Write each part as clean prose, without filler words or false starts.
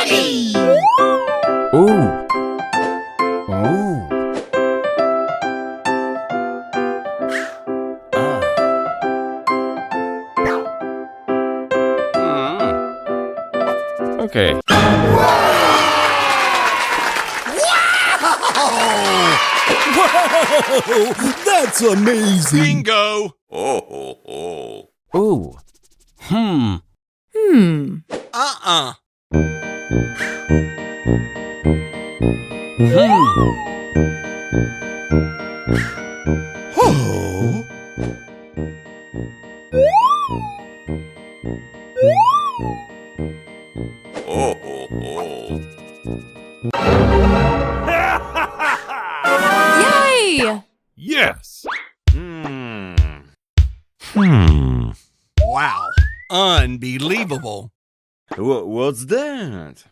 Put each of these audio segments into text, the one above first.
Daddy! Ooh. Oh. Okay. Whoa! That's amazing! Bingo! Ooh. Hmm. Uh-uh. Oh! Yay! Yes! Wow! Unbelievable! What's that?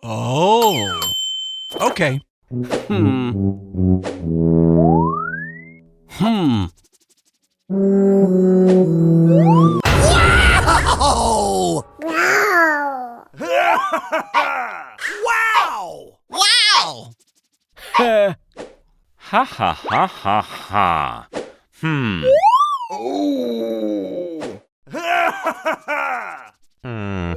Oh! Okay. Wow! Wow! Wow! Ha ha ha ha ha. Oh! Oh!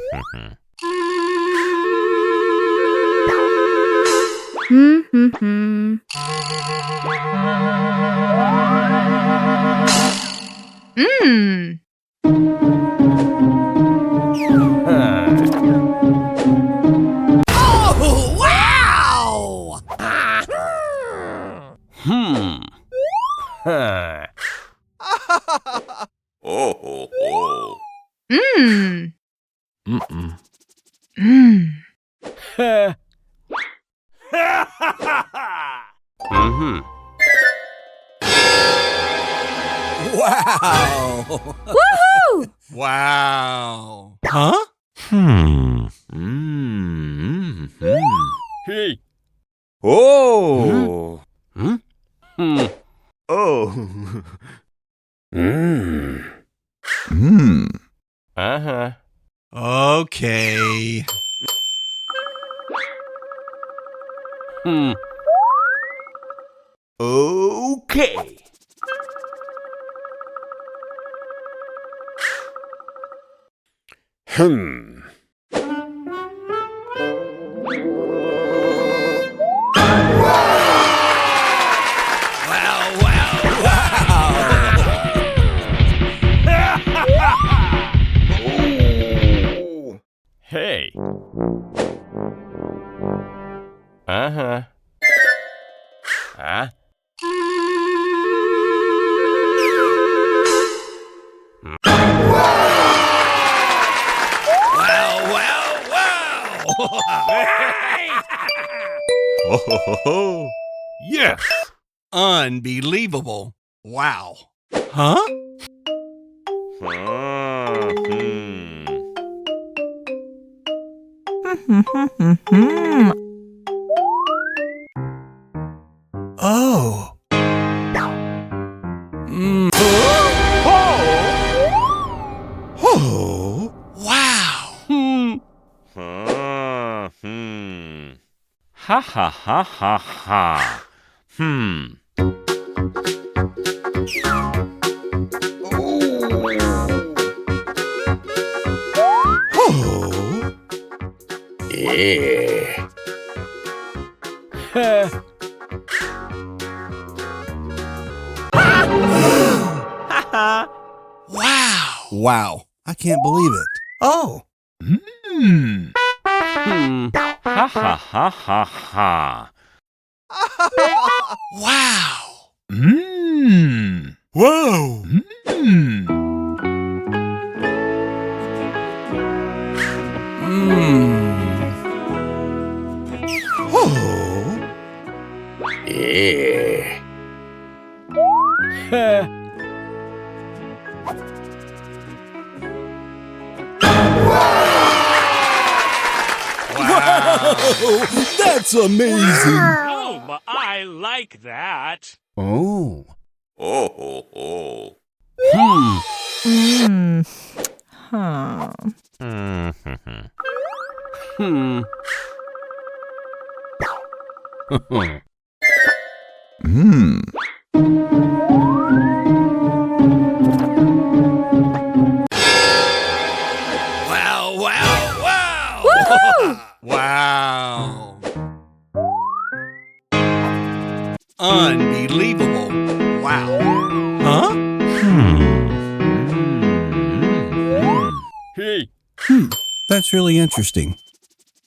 Wow! Wow! Woohoo! Wow! Huh? Hey. Oh! Hmm. Oh! Uh-huh. Okay. Okay. Hey. Uh-huh. Huh? Yes! Unbelievable. Wow. Huh? Oh. Oh. Wow. Ha ha ha ha ha. Oh. Yeah. Wow. Wow. I can't believe it. Oh. Ha ha ha ha ha. Wow. Whoa. Oh. Yeah. Wow. That's amazing. Oh, but I like that. Oh. Hmm. Hmm. Wow, wow, wow. Woohoo! Wow. Unbelievable. Wow. Huh? Hey. That's really interesting.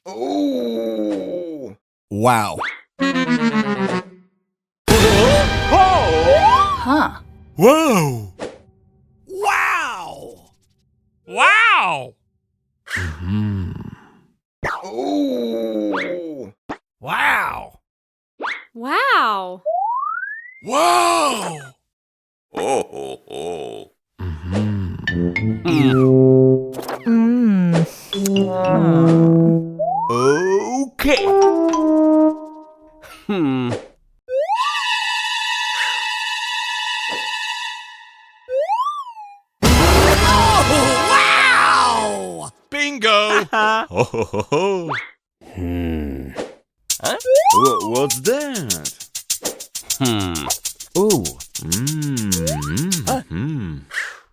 Oh. Wow. Huh. Whoa. Wow. Wow! Oh. Wow. Wow. Whoa. Oh. Oh. Okay. Hmm. Wow. Bingo! Oh. Huh? What's that? Hmm. Oh.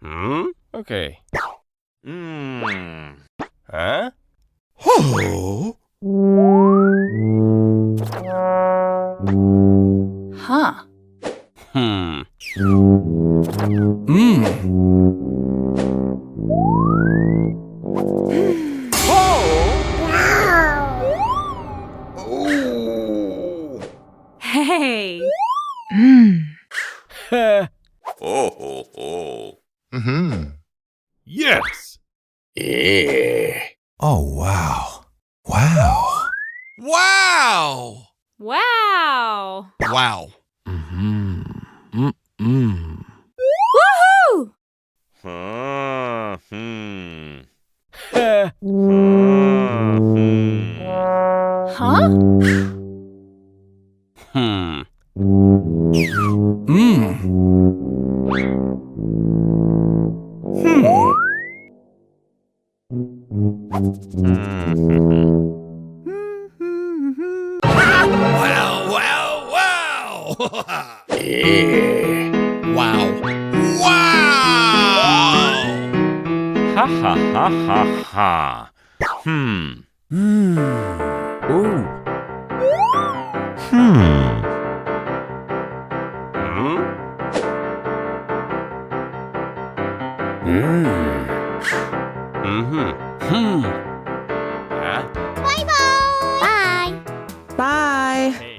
Hmm? Okay. Huh? Oh. Huh. Hmm. Mm. Oh. Hey. Oh. Yes! Oh, wow. Wow. Wow. Wow. Wow. Woohoo! Huh? Hmm. Mm. Wow, wow, wow. Wow. Wow. Ha ha ha ha ha. Hmm. Ooh. Hmm. Hmm. Huh? Bye. Bye.